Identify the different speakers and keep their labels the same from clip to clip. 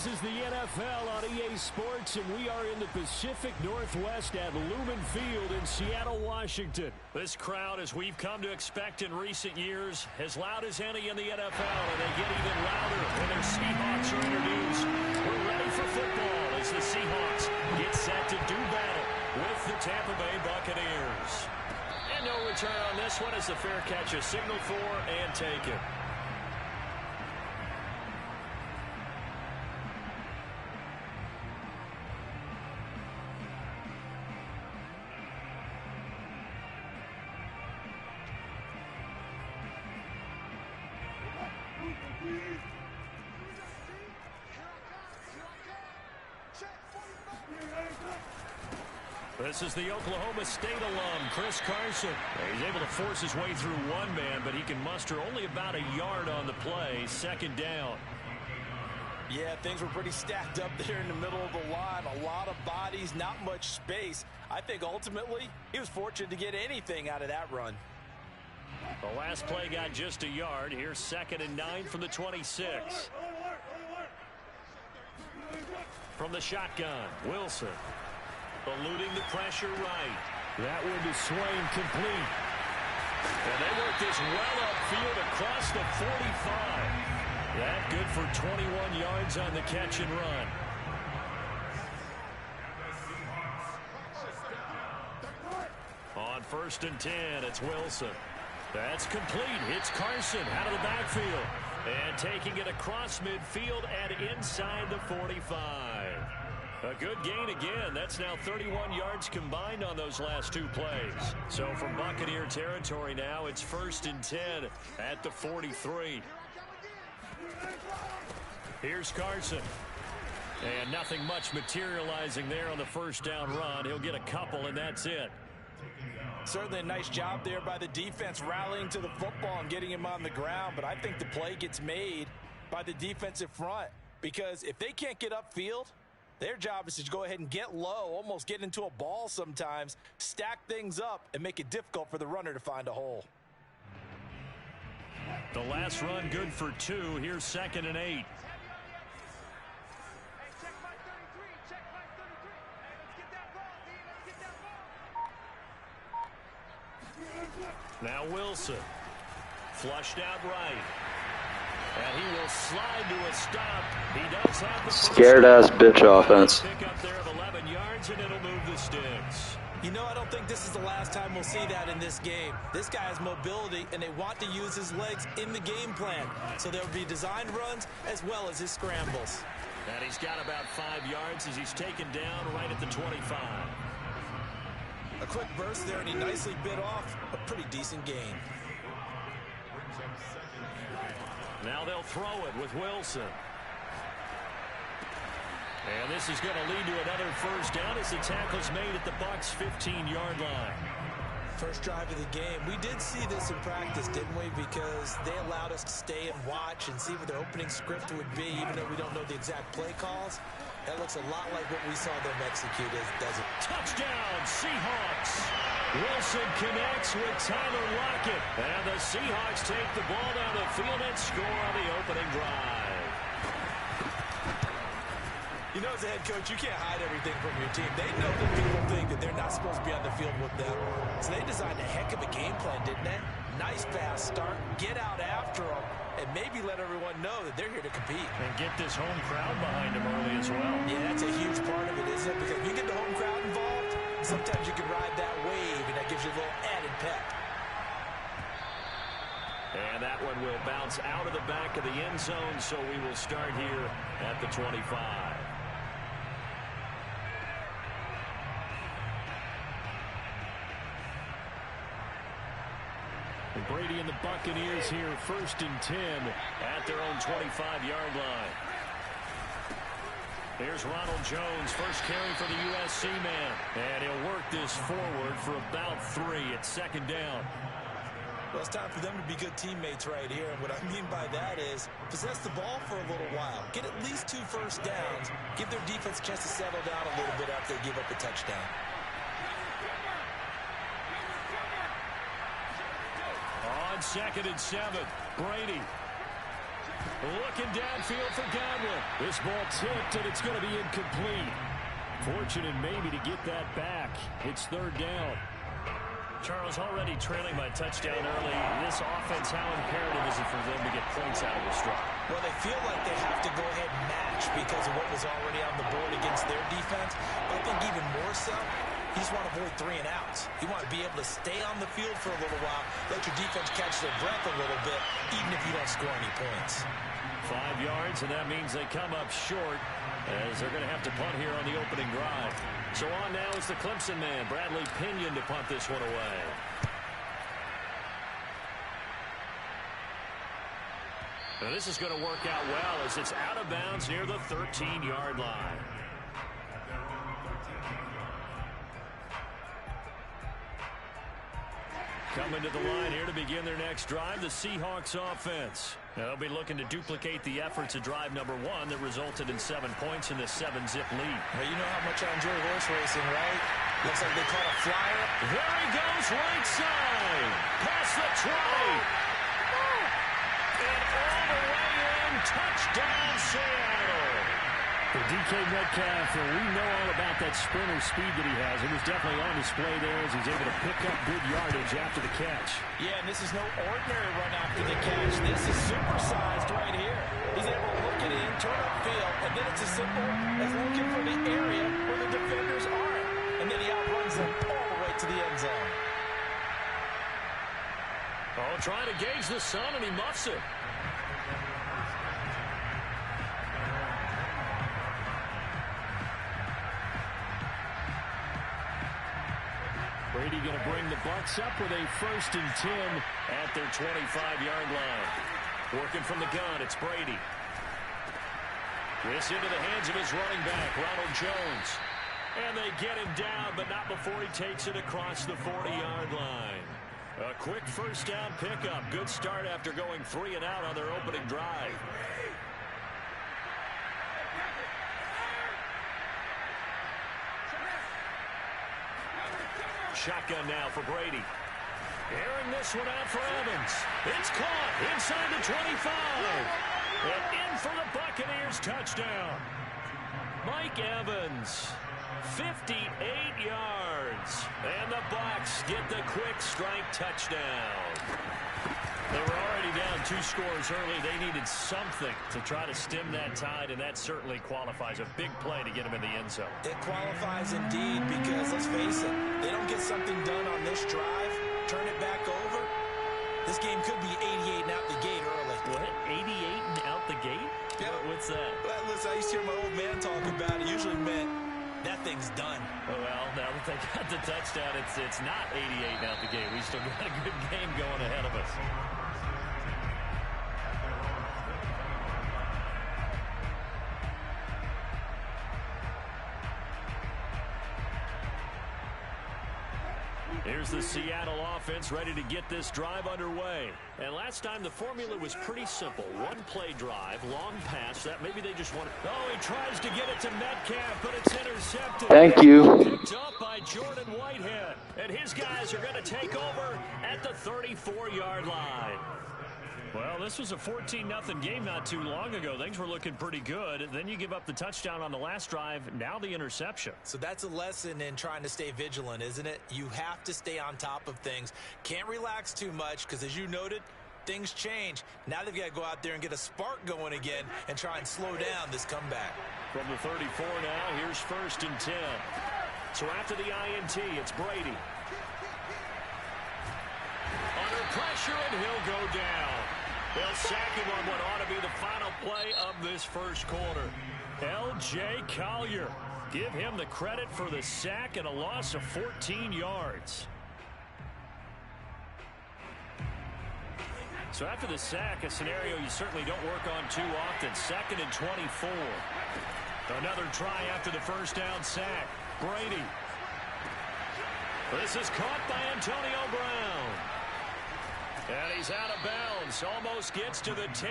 Speaker 1: This is the NFL on EA Sports, and we are in the Pacific Northwest at Lumen Field in Seattle, Washington.
Speaker 2: This crowd, as we've come to expect in recent years, as loud as any in the NFL, and they get even louder when their Seahawks are introduced. We're ready for football as the Seahawks get set to do battle with the Tampa Bay Buccaneers. And no return on this one as the fair catch is signaled for and taken. This is the Oklahoma State alum, Chris Carson. He's able to force his way through one man, but he can muster only about a yard on the play. Second down.
Speaker 3: Yeah, things were pretty stacked up there in the middle of the line. A lot of bodies, not much space. I think ultimately he was fortunate to get anything out of that run.
Speaker 2: The last play got just a yard. Here's 2nd and 9 from the 26. From the shotgun, Wilson. Eluding the pressure right.
Speaker 1: That one to Swain, complete.
Speaker 2: And they work this well upfield across the 45. That good for 21 yards on the catch and run. On 1st and 10, it's Wilson. That's complete. It's Carson out of the backfield. And taking it across midfield and inside the 45. A good gain again. That's now 31 yards combined on those last two plays. So from Buccaneer territory now, it's 1st and 10 at the 43. Here's Carson. And nothing much materializing there on the first down run. He'll get a couple, and that's it.
Speaker 3: Certainly a nice job there by the defense rallying to the football and getting him on the ground. But I think the play gets made by the defensive front. Because if they can't get upfield, their job is to go ahead and get low, almost get into a ball sometimes, stack things up, and make it difficult for the runner to find a hole.
Speaker 2: The last run good for 2. Here's 2nd and 8. Now Wilson. Flushed out right. And he will slide to a stop. He does have the
Speaker 4: scared-ass bitch offense.
Speaker 2: Pick up there of 11 yards, and it'll move the sticks.
Speaker 3: You know, I don't think this is the last time we'll see that in this game. This guy has mobility, and they want to use his legs in the game plan. So there will be designed runs as well as his scrambles.
Speaker 2: And he's got about 5 yards as he's taken down right at the 25.
Speaker 3: A quick burst there, and he nicely bit off a pretty decent gain.
Speaker 2: Now they'll throw it with Wilson. And this is going to lead to another first down as the tackle's made at the Bucs' 15-yard line.
Speaker 3: First drive of the game. We did see this in practice, didn't we? Because they allowed us to stay and watch and see what their opening script would be, even though we don't know the exact play calls. That looks a lot like what we saw them execute, does it?
Speaker 2: Touchdown, Seahawks! Wilson connects with Tyler Lockett. And the Seahawks take the ball down the field and score on the opening drive.
Speaker 3: You know, as a head coach, you can't hide everything from your team. They know that people think that they're not supposed to be on the field with them. So they designed a heck of a game plan, didn't they? Nice fast start, get out after them, and maybe let everyone know that they're here to compete.
Speaker 2: And get this home crowd behind them early as well.
Speaker 3: Yeah, that's a huge part of it, isn't it? Because if you get the home crowd involved, sometimes you can ride that wave, and that gives you a little added pep.
Speaker 2: And that one will bounce out of the back of the end zone, so we will start here at the 25. And Brady and the Buccaneers here 1st and 10 at their own 25-yard line. Here's Ronald Jones, first carry for the USC man. And he'll work this forward for about 3 at 2nd down.
Speaker 3: Well, it's time for them to be good teammates right here. And what I mean by that is possess the ball for a little while. Get at least 2 first downs. Give their defense a chance to settle down a little bit after they give up a touchdown.
Speaker 2: On 2nd and 7, Brady.
Speaker 1: Looking downfield for Godwin. This ball tipped, and it's going to be incomplete. Fortunate maybe to get that back. It's third down.
Speaker 2: Charles, already trailing by touchdown early. This offense, how imperative is it for them to get points out of this drive?
Speaker 3: Well, they feel like they have to go ahead and match because of what was already on the board against their defense. But I think even more so, you just want to avoid 3 and outs. You want to be able to stay on the field for a little while, let your defense catch their breath a little bit, even if you don't score any points.
Speaker 2: 5 yards, and that means they come up short as they're going to have to punt here on the opening drive. So on now is the Clemson man, Bradley Pinion, to punt this one away. Now this is going to work out well as it's out of bounds near the 13-yard line. Coming to the line here to begin their next drive, the Seahawks offense. Now they'll be looking to duplicate the efforts of drive number 1 that resulted in 7 points in this 7-zip lead.
Speaker 3: Well, you know how much I enjoy horse racing, right? Looks like they caught a flyer.
Speaker 2: There he goes, right side. Past the 20. And all the way in, touchdown Seattle.
Speaker 1: For DK Metcalf, we know all about that sprinter speed that he has. It was definitely on display there as he's able to pick up good yardage after the catch.
Speaker 3: Yeah, and this is no ordinary run after the catch. This is supersized right here. He's able to look it in, turn upfield, and then it's as simple as looking for the area where the defenders are. And then he outruns them all the way to the end zone.
Speaker 2: Oh, trying to gauge the sun, and he muffs it.
Speaker 1: Brady going to bring the Bucs up with a 1st and 10
Speaker 2: at their 25-yard line. Working from the gun, it's Brady. This into the hands of his running back, Ronald Jones. And they get him down, but not before he takes it across the 40-yard line. A quick first down pickup. Good start after going 3 and out on their opening drive. Shotgun now for Brady. Airing this one out for Evans. It's caught inside the 25. And in for the Buccaneers touchdown. Mike Evans, 58 yards. And the Bucs get the quick strike touchdown. They were already down 2 scores early. They needed something to try to stem that tide, and that certainly qualifies. A big play to get them in the end zone.
Speaker 3: It qualifies indeed because, let's face it, they don't get something done on this drive, turn it back over, this game could be 88 and out the gate early.
Speaker 2: What? 88 and out the gate?
Speaker 3: Yeah.
Speaker 2: What's that?
Speaker 3: Well, listen, I used to hear my old man talk about it. Usually meant that thing's done.
Speaker 2: Well, now that they got the touchdown, it's not 88 and out the gate. We still got a good game going ahead of us. Here's the Seattle offense ready to get this drive underway. And last time the formula was pretty simple. 1-play drive, long pass. That maybe they just want to... Oh, he tries to get it to Metcalf, but it's intercepted.
Speaker 4: Thank you.
Speaker 2: Picked up by Jordan Whitehead. And his guys are going to take over at the 34-yard line. Well, this was a 14-0 game not too long ago. Things were looking pretty good. Then you give up the touchdown on the last drive. Now the interception.
Speaker 3: So that's a lesson in trying to stay vigilant, isn't it? You have to stay on top of things. Can't relax too much because, as you noted, things change. Now they've got to go out there and get a spark going again and try and slow down this comeback.
Speaker 2: From the 34 now, here's 1st and 10. So after the INT, it's Brady. Under pressure, and he'll go down. They'll sack him on what ought to be the final play of this first quarter. L.J. Collier. Give him the credit for the sack and a loss of 14 yards. So after the sack, a scenario you certainly don't work on too often. 2nd and 24. Another try after the first down sack. Brady. This is caught by Antonio Brown. And he's out of bounds. Almost gets to the 10.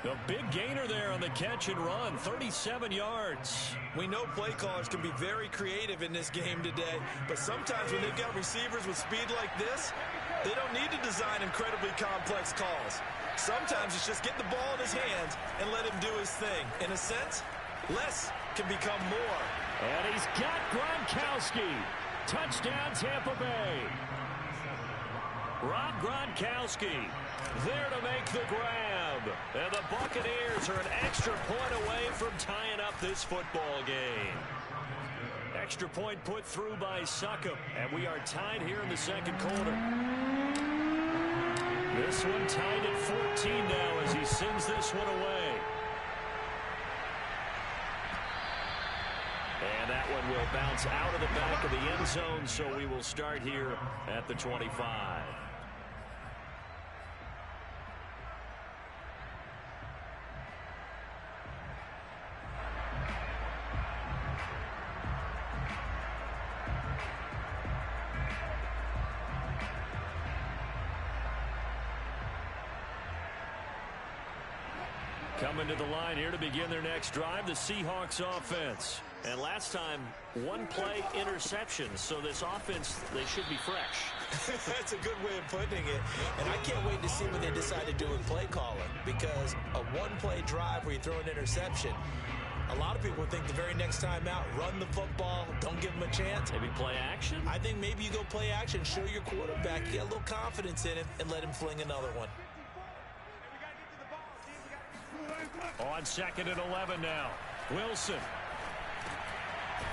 Speaker 2: A big gainer there on the catch and run. 37 yards.
Speaker 3: We know play callers can be very creative in this game today, but sometimes when they've got receivers with speed like this, they don't need to design incredibly complex calls. Sometimes it's just get the ball in his hands and let him do his thing. In a sense, less can become more.
Speaker 1: And he's got Gronkowski. Touchdown, Tampa Bay.
Speaker 2: Rob Gronkowski there to make the grab. And the Buccaneers are an extra point away from tying up this football game. Extra point put through by Succop. And we are tied here in the second quarter. This one tied at 14 now as he sends this one away. And that one will bounce out of the back of the end zone, so we will start here at the 25. Coming to the line here to begin their next drive, the Seahawks offense. And last time, one play interception. So this offense, they should be fresh.
Speaker 3: That's a good way of putting it. And I can't wait to see what they decide to do with play calling. Because a one-play drive where you throw an interception, a lot of people think the very next time out, run the football, don't give them a chance.
Speaker 2: Maybe play action?
Speaker 3: I think maybe you go play action, show your quarterback, get a little confidence in him, and let him fling another one.
Speaker 1: On 2nd and 11 now. Wilson.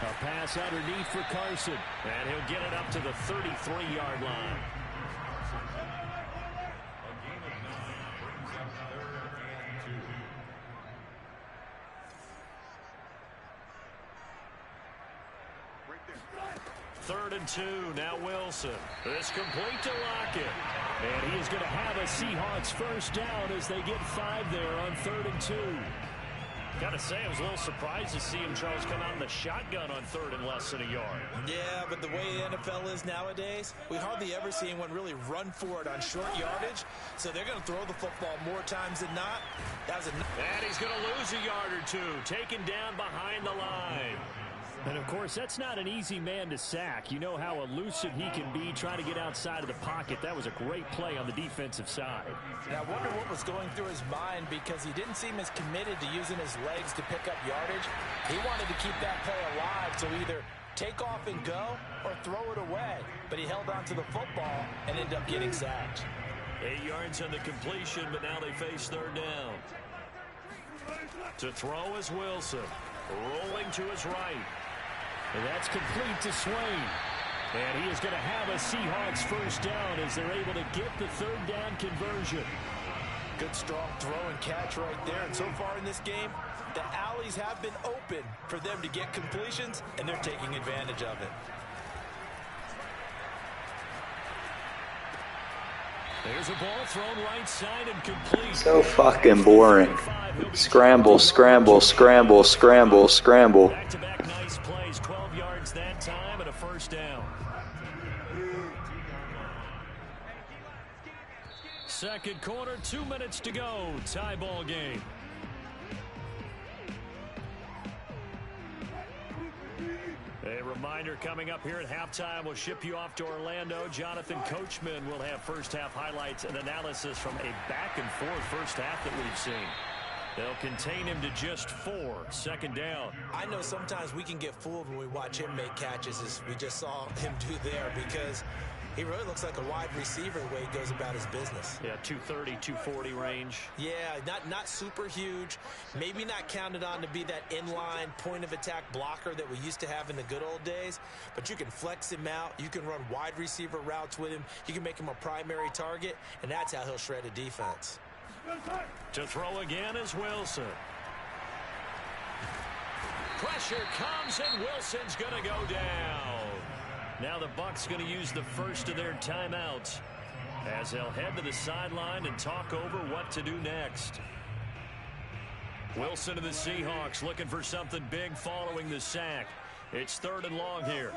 Speaker 1: A pass underneath for Carson.
Speaker 2: And he'll get it up to the 33-yard line. Third and 2, now Wilson. This complete to Lockett.
Speaker 1: And he is going to have a Seahawks first down as they get 5 there on 3rd and 2.
Speaker 2: Got to say, I was a little surprised to see him, Charles, come out in the shotgun on 3rd and less than a yard.
Speaker 3: Yeah, but the way the NFL is nowadays, we hardly ever see anyone really run for it on short yardage. So they're going to throw the football more times than not.
Speaker 2: And he's going to lose a yard or two, taken down behind the line.
Speaker 1: And, of course, that's not an easy man to sack. You know how elusive he can be trying to get outside of the pocket. That was a great play on the defensive side.
Speaker 3: And I wonder what was going through his mind because he didn't seem as committed to using his legs to pick up yardage. He wanted to keep that play alive to either take off and go or throw it away. But he held on to the football and ended up getting sacked.
Speaker 2: 8 yards on the completion, but now they face 3rd down. To throw is Wilson. Rolling to his right.
Speaker 1: And that's complete to Swain. And he is going to have a Seahawks first down as they're able to get the 3rd down conversion.
Speaker 3: Good strong throw and catch right there. And so far in this game, the alleys have been open for them to get completions, and they're taking advantage of it.
Speaker 2: There's a ball thrown right side and complete.
Speaker 4: So fucking boring. Scramble, scramble, scramble, scramble, scramble.
Speaker 2: Back-to-back nice plays. 12 yards that time and a first down.
Speaker 1: Second quarter, 2 minutes to go. Tie ball game. A reminder coming up here at halftime. We'll ship you off to Orlando. Jonathan Coachman will have first half highlights and analysis from a back and forth first half that we've seen. They'll contain him to just 4. Second down.
Speaker 3: I know sometimes we can get fooled when we watch him make catches as we just saw him do there because he really looks like a wide receiver the way he goes about his business.
Speaker 2: Yeah, 230, 240 range.
Speaker 3: Yeah, not super huge. Maybe not counted on to be that inline point-of-attack blocker that we used to have in the good old days. But you can flex him out. You can run wide receiver routes with him. You can make him a primary target, and that's how he'll shred a defense.
Speaker 2: To throw again is Wilson. Pressure comes, and Wilson's going to go down. Now the Bucs going to use the first of their timeouts as they'll head to the sideline and talk over what to do next. Wilson to the Seahawks looking for something big following the sack. It's 3rd and long here.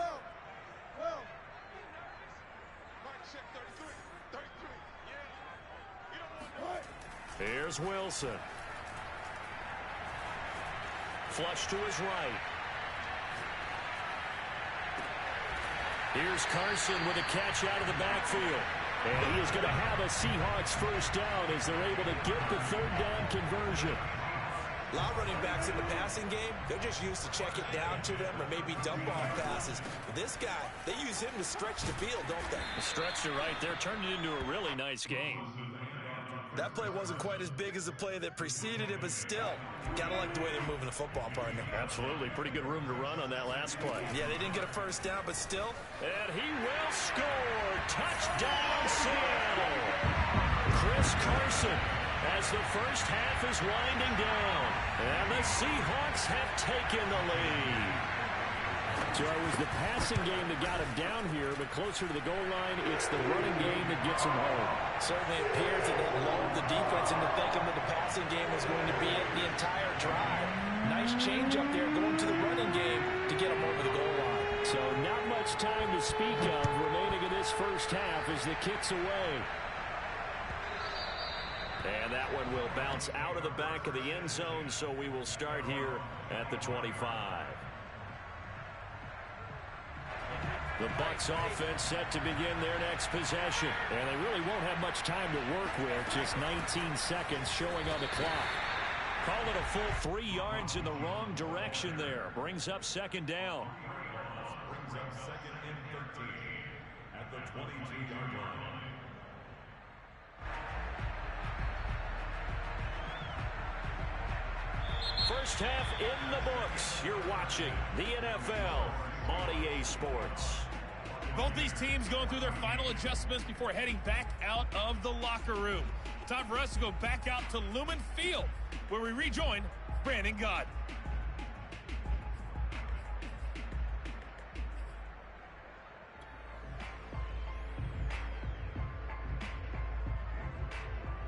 Speaker 1: Here's Wilson. Flush to his right. Here's Carson with a catch out of the backfield. And he is going to have a Seahawks first down as they're able to get the third down conversion.
Speaker 3: A lot of running backs in the passing game, they're just used to check it down to them or maybe dump off passes. But this guy, they use him to stretch the field, don't they?
Speaker 1: Stretched it right there, turned it into a really nice game.
Speaker 3: That play wasn't quite as big as the play that preceded it, but still, gotta like the way they're moving the football, partner.
Speaker 1: Absolutely, pretty good room to run on that last play.
Speaker 3: Yeah, they didn't get a first down, but still.
Speaker 1: And he will score. Touchdown, Seattle. Chris Carson, as the first half is winding down, and the Seahawks have taken the lead. So it was the passing game that got him down here, but closer to the goal line, it's the running game that gets him home.
Speaker 3: Certainly appears that they lulled the defense into thinking that the passing game was going to be it the entire drive. Nice change up there going to the running game to get him over the goal line.
Speaker 1: So not much time to speak of remaining in this first half as the kick's away. And that one will bounce out of the back of the end zone, so we will start here at the 25. The Bucs offense set to begin their next possession. And they really won't have much time to work with. Just 19 seconds showing on the clock. Call it a full 3 yards in the wrong direction there. Brings up second down.
Speaker 2: Brings up second and 13 at the 22-yard line.
Speaker 1: First half in the books. You're watching the NFL on EA Sports.
Speaker 5: Both these teams going through their final adjustments before heading back out of the locker room. Time for us to go back out to Lumen Field, where we rejoin Brandon Gaudin.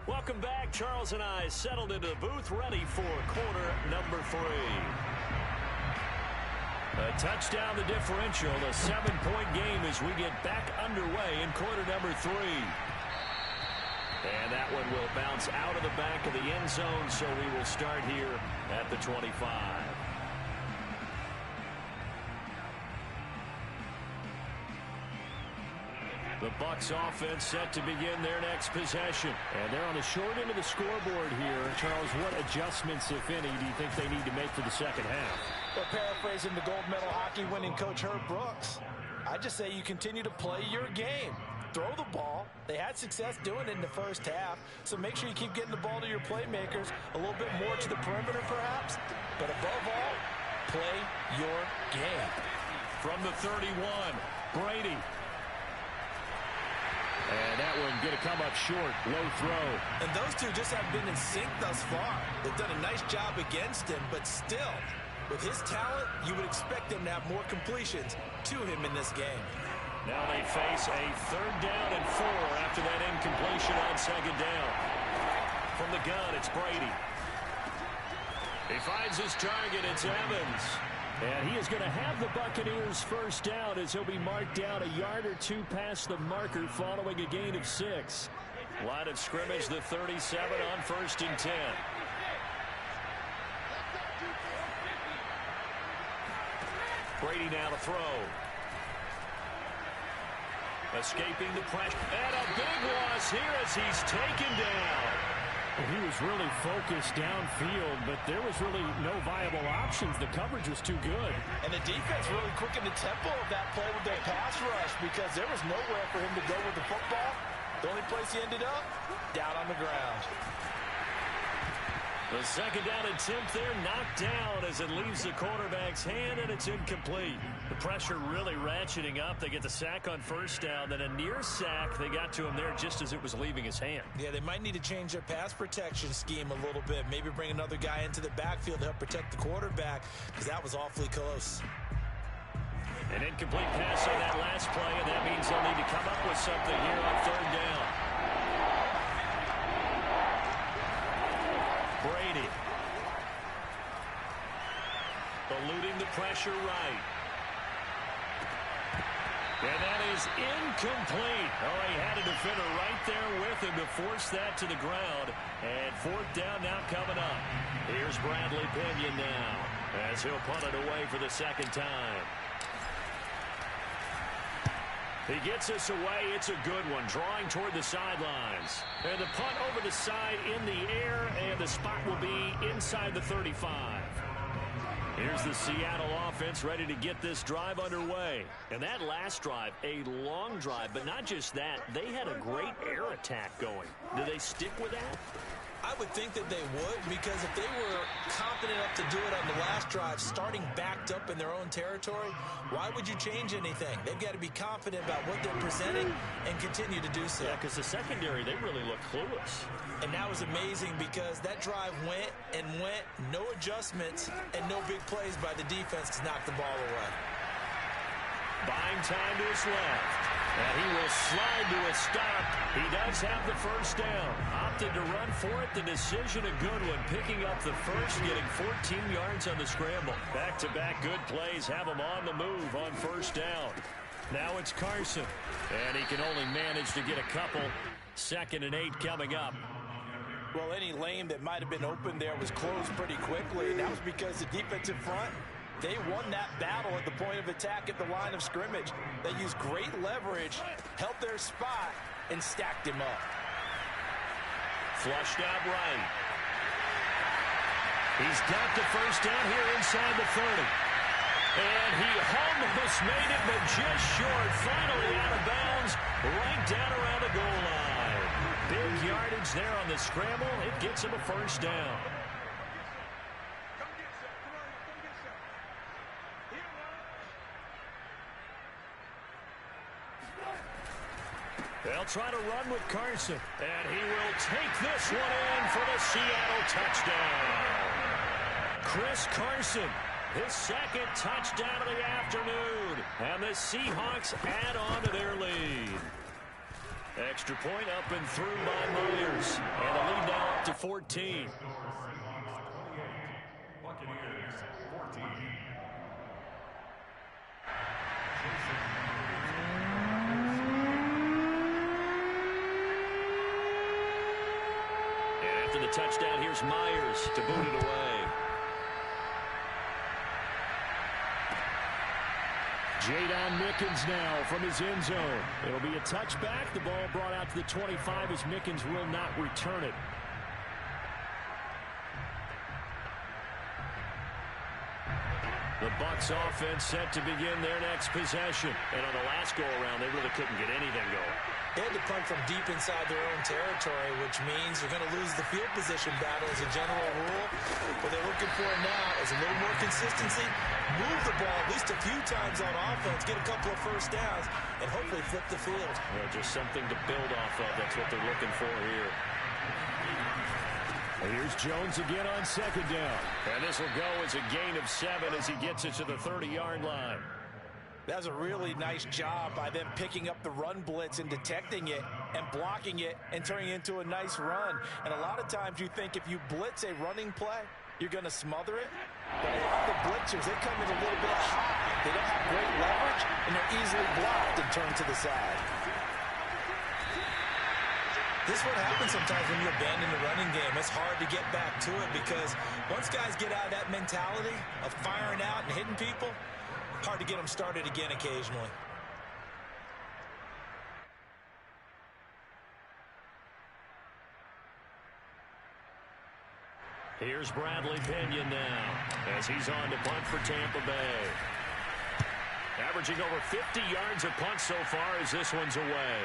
Speaker 1: Welcome back. Charles and I settled into the booth, ready for quarter number 3. A touchdown, the differential, a 7-point game as we get back underway in quarter number 3. And that one will bounce out of the back of the end zone, so we will start here at the 25. The Bucs offense set to begin their next possession. And they're on the short end of the scoreboard here. Charles, what adjustments, if any, do you think they need to make for the second half?
Speaker 3: Well, paraphrasing the gold medal hockey winning coach Herb Brooks, I just say you continue to play your game. Throw the ball. They had success doing it in the first half, so make sure you keep getting the ball to your playmakers, a little bit more to the perimeter perhaps, but above all, play your game.
Speaker 1: From the 31, Brady. And that one going to come up short. Low throw.
Speaker 3: And those two just haven't been in sync thus far. They've done a nice job against him, but still, with his talent, you would expect him to have more completions to him in this game.
Speaker 1: Now they face a 3rd down and 4 after that incompletion on 2nd down. From the gun, it's Brady. He finds his target. It's Evans. And he is going to have the Buccaneers first down as he'll be marked down a yard or 2 past the marker following a gain of 6. Line of scrimmage, the 37 on 1st and 10. Brady now to throw. Escaping the pressure. And a big loss here as he's taken down.
Speaker 2: Well, he was really focused downfield, but there was really no viable options. The coverage was too good.
Speaker 3: And the defense really quickened the tempo of that play with their pass rush because there was nowhere for him to go with the football. The only place he ended up, down on the ground.
Speaker 1: The 2nd down attempt there knocked down as it leaves the quarterback's hand, and it's incomplete. The pressure really ratcheting up. They get the sack on 1st down, then a near sack. They got to him there just as it was leaving his hand.
Speaker 3: Yeah, they might need to change their pass protection scheme a little bit. Maybe bring another guy into the backfield to help protect the quarterback because that was awfully close.
Speaker 1: An incomplete pass on that last play, and that means they'll need to come up with something here on 3rd down. Brady. Eluding the pressure right. And that is incomplete. Oh, he had a defender right there with him to force that to the ground. And fourth down now coming up. Here's Bradley Pinion now as he'll punt it away for the second time. He gets us away. It's a good one, drawing toward the sidelines. And the punt over the side in the air, and the spot will be inside the 35. Here's the Seattle offense ready to get this drive underway. And that last drive, a long drive, but not just that. They had a great air attack going. Do they stick with that?
Speaker 3: I would think that they would, because if they were confident enough to do it on the last drive, starting backed up in their own territory, why would you change anything? They've got to be confident about what they're presenting and continue to do so.
Speaker 1: Yeah, because the secondary, they really look clueless.
Speaker 3: And that was amazing because that drive went and went, no adjustments, and no big plays by the defense to knock the ball away.
Speaker 1: Buying time to his left. And he will slide to a stop. He does have the first down. Opted to run for it. The decision a good one. Picking up the first, getting 14 yards on the scramble. Back-to-back good plays have him on the move on first down. Now it's Carson. And he can only manage to get a couple. 2nd and 8 coming up.
Speaker 3: Well, any lane that might have been open there was closed pretty quickly. And that was because the defensive front, they won that battle at the point of attack at the line of scrimmage. They used great leverage, held their spot, and stacked him up.
Speaker 1: Flushed out right. He's got the first down here inside the 30. And he almost made it, but just short. Finally out of bounds, right down around the goal line. Big yardage there on the scramble. It gets him a first down. They'll try to run with Carson. And he will take this one in for the Seattle touchdown. Chris Carson, his second touchdown of the afternoon. And the Seahawks add on to their lead. Extra point up and through by Myers. And the lead now up to 14. The touchdown, here's Myers to boot it away. Jadon Mickens now from his end zone. It'll be a touchback. The ball brought out to the 25 as Mickens will not return it. The Bucs offense set to begin their next possession. And on the last go-around, they really couldn't get anything going.
Speaker 3: They had to punt from deep inside their own territory, which means they're going to lose the field position battle as a general rule. What they're looking for now is a little more consistency, move the ball at least a few times on offense, get a couple of first downs, and hopefully flip the field.
Speaker 1: Well, just something to build off of. That's what they're looking for here. And here's Jones again on second down. And this will go as a gain of 7 as he gets it to the 30-yard line.
Speaker 3: That was a really nice job by them picking up the run blitz and detecting it and blocking it and turning it into a nice run. And a lot of times you think if you blitz a running play, you're going to smother it. But a lot of the blitzers, they come in a little bit high. They don't have great leverage, and they're easily blocked and turned to the side. This is what happens sometimes when you abandon the running game. It's hard to get back to it because once guys get out of that mentality of firing out and hitting people, hard to get them started again occasionally.
Speaker 1: Here's Bradley Pinion now as he's on to punt for Tampa Bay. Averaging over 50 yards a punt so far as this one's away.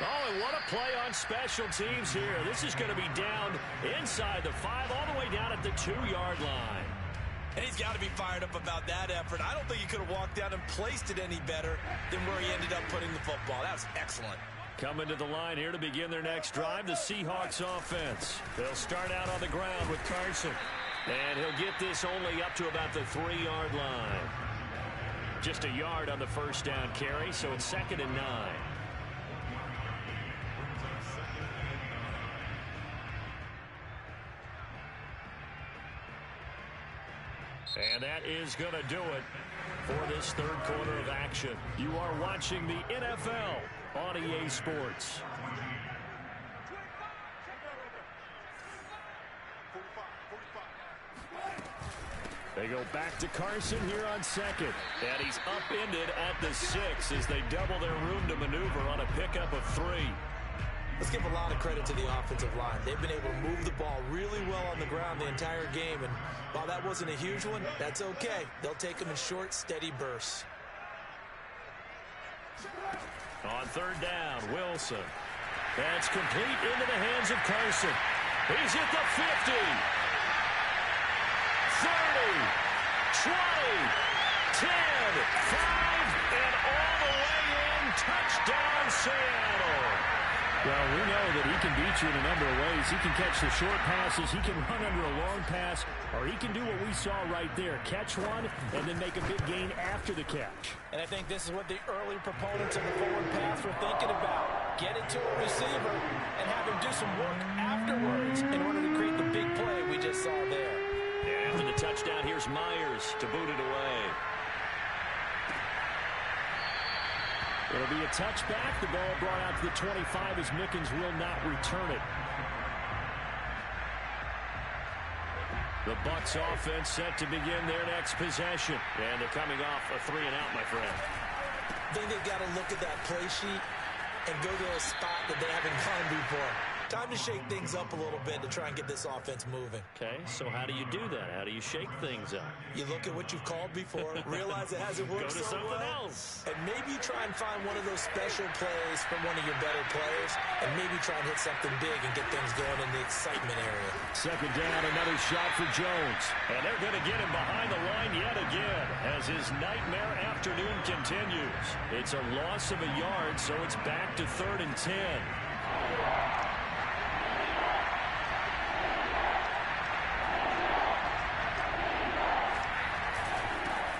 Speaker 1: Oh, and what a play on special teams here. This is going to be down inside the 5, all the way down at the 2-yard line.
Speaker 3: And he's got to be fired up about that effort. I don't think he could have walked down and placed it any better than where he ended up putting the football. That was excellent.
Speaker 1: Coming to the line here to begin their next drive, the Seahawks offense. They'll start out on the ground with Carson. And he'll get this only up to about the 3-yard line. Just a yard on the first down carry, so it's 2nd and 9. And that is going to do it for this third quarter of action. You are watching the NFL on EA Sports. They go back to Carson here on second. And he's upended at the 6 as they double their room to maneuver on a pickup of 3.
Speaker 3: Let's give a lot of credit to the offensive line. They've been able to move the ball really well on the ground the entire game. And while that wasn't a huge one, that's okay. They'll take them in short, steady bursts.
Speaker 1: On third down, Wilson. That's complete into the hands of Carson. He's at the 50. 30, 20, 10, 5, and all the way in. Touchdown, Seattle. Well, we know that he can beat you in a number of ways. He can catch the short passes, he can run under a long pass, or he can do what we saw right there, catch one and then make a big gain after the catch.
Speaker 3: And I think this is what the early proponents of the forward pass were thinking about. Get it to a receiver and have him do some work afterwards in order to create the big play we just saw there.
Speaker 1: And after the touchdown, here's Myers to boot it away. It'll be a touchback. The ball brought out to the 25 as Mickens will not return it. The Bucs offense set to begin their next possession. And they're coming off a 3-and-out, my friend.
Speaker 3: I think they've got to look at that play sheet and go to a spot that they haven't gone before. Time to shake things up a little bit to try and get this offense moving.
Speaker 1: Okay, so how do you do that? How do you shake things up?
Speaker 3: You look at what you've called before, realize it hasn't worked
Speaker 1: Go to
Speaker 3: so
Speaker 1: something
Speaker 3: well,
Speaker 1: else.
Speaker 3: and maybe try and find one of those special plays from one of your better players, and maybe try and hit something big and get things going in the excitement area.
Speaker 1: Second down, another shot for Jones. And they're going to get him behind the line yet again as his nightmare afternoon continues. It's a loss of a yard, so it's back to 3rd and 10.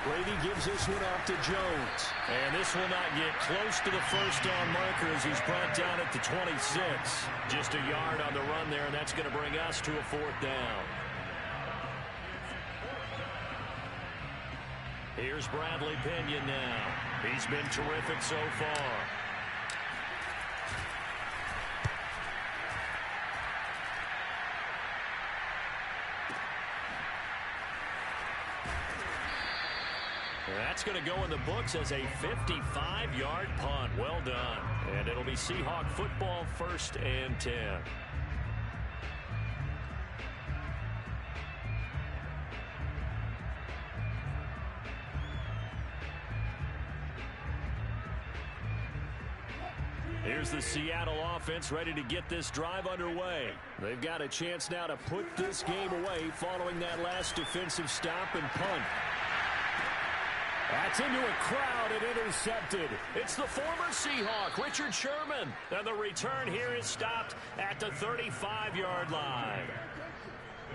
Speaker 1: Brady gives this one off to Jones. And this will not get close to the first down marker as he's brought down at the 26. Just a yard on the run there, and that's going to bring us to a 4th down. Here's Bradley Pinion now. He's been terrific so far. That's going to go in the books as a 55-yard punt. Well done. And it'll be Seahawk football, 1st and 10. Here's the Seattle offense ready to get this drive underway. They've got a chance now to put this game away following that last defensive stop and punt. That's into a crowd and intercepted. It's the former Seahawk, Richard Sherman. And the return here is stopped at the 35-yard line.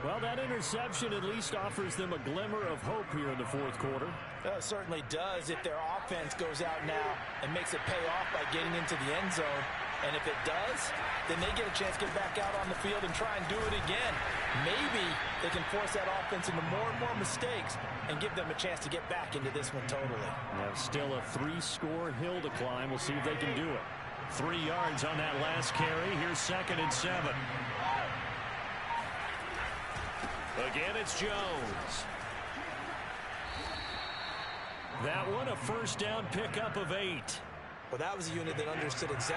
Speaker 1: Well, that interception at least offers them a glimmer of hope here in the 4th quarter.
Speaker 3: It certainly does if their offense goes out now and makes it pay off by getting into the end zone. And if it does, then they get a chance to get back out on the field and try and do it again. Maybe they can force that offense into more and more mistakes and give them a chance to get back into this one totally.
Speaker 1: Now still a 3-score hill to climb. We'll see if they can do it. 3 yards on that last carry. Here's 2nd and 7. Again, it's Jones. That one a first down pickup of 8.
Speaker 3: Well, that was a unit that understood exactly